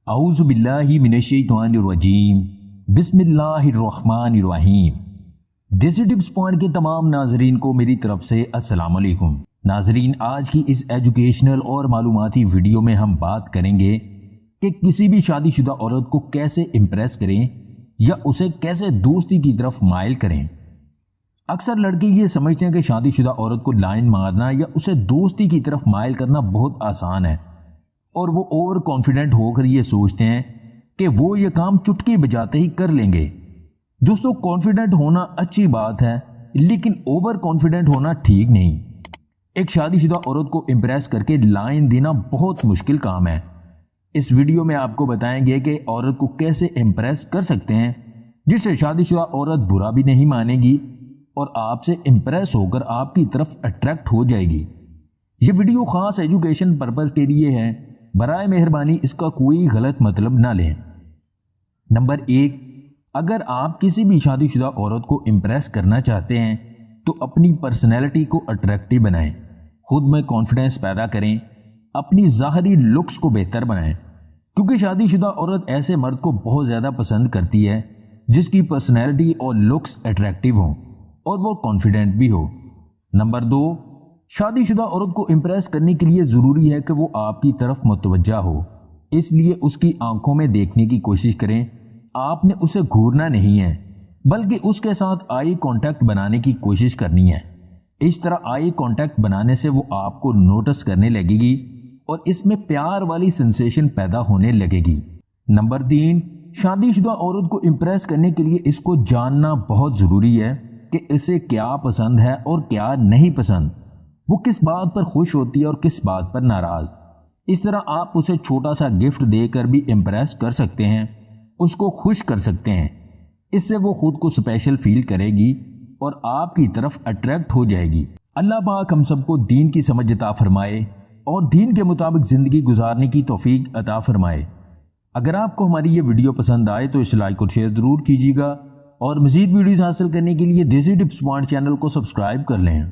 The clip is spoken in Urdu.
اعوذ باللہ من الشیطان الرجیم بسم اللہ الرحمن الرحیم۔ دیسی ٹپس پوائنٹ کے تمام ناظرین کو میری طرف سے السلام علیکم۔ ناظرین، آج کی اس ایجوکیشنل اور معلوماتی ویڈیو میں ہم بات کریں گے کہ کسی بھی شادی شدہ عورت کو کیسے امپریس کریں یا اسے کیسے دوستی کی طرف مائل کریں۔ اکثر لڑکے یہ سمجھتے ہیں کہ شادی شدہ عورت کو لائن مارنا یا اسے دوستی کی طرف مائل کرنا بہت آسان ہے، اور وہ اوور کانفیڈنٹ ہو کر یہ سوچتے ہیں کہ وہ یہ کام چٹکی بجاتے ہی کر لیں گے۔ دوستو، کانفیڈنٹ ہونا اچھی بات ہے، لیکن اوور کانفیڈنٹ ہونا ٹھیک نہیں۔ ایک شادی شدہ عورت کو امپریس کر کے لائن دینا بہت مشکل کام ہے۔ اس ویڈیو میں آپ کو بتائیں گے کہ عورت کو کیسے امپریس کر سکتے ہیں جس سے شادی شدہ عورت برا بھی نہیں مانے گی اور آپ سے امپریس ہو کر آپ کی طرف اٹریکٹ ہو جائے گی۔ یہ ویڈیو خاص ایجوکیشن پرپز کے لیے ہے، برائے مہربانی اس کا کوئی غلط مطلب نہ لیں۔ نمبر 1، اگر آپ کسی بھی شادی شدہ عورت کو امپریس کرنا چاہتے ہیں تو اپنی پرسنالٹی کو اٹریکٹیو بنائیں، خود میں کانفیڈنس پیدا کریں، اپنی ظاہری لکس کو بہتر بنائیں، کیونکہ شادی شدہ عورت ایسے مرد کو بہت زیادہ پسند کرتی ہے جس کی پرسنالٹی اور لکس اٹریکٹیو ہوں اور وہ کانفیڈنٹ بھی ہو۔ نمبر 2، شادی شدہ عورت کو امپریس کرنے کے لیے ضروری ہے کہ وہ آپ کی طرف متوجہ ہو، اس لیے اس کی آنکھوں میں دیکھنے کی کوشش کریں۔ آپ نے اسے گھورنا نہیں ہے، بلکہ اس کے ساتھ آئی کانٹیکٹ بنانے کی کوشش کرنی ہے۔ اس طرح آئی کانٹیکٹ بنانے سے وہ آپ کو نوٹس کرنے لگے گی اور اس میں پیار والی سینسیشن پیدا ہونے لگے گی۔ نمبر 3، شادی شدہ عورت کو امپریس کرنے کے لیے اس کو جاننا بہت ضروری ہے کہ اسے کیا پسند ہے اور کیا نہیں پسند، وہ کس بات پر خوش ہوتی ہے اور کس بات پر ناراض۔ اس طرح آپ اسے چھوٹا سا گفٹ دے کر بھی امپریس کر سکتے ہیں، اس کو خوش کر سکتے ہیں۔ اس سے وہ خود کو اسپیشل فیل کرے گی اور آپ کی طرف اٹریکٹ ہو جائے گی۔ اللہ پاک ہم سب کو دین کی سمجھ عطا فرمائے اور دین کے مطابق زندگی گزارنے کی توفیق عطا فرمائے۔ اگر آپ کو ہماری یہ ویڈیو پسند آئے تو اسے لائک اور شیئر ضرور کیجیے گا، اور مزید ویڈیوز حاصل کرنے کے لیے دیسی ٹپس پوائنٹ چینل کو سبسکرائب کر لیں۔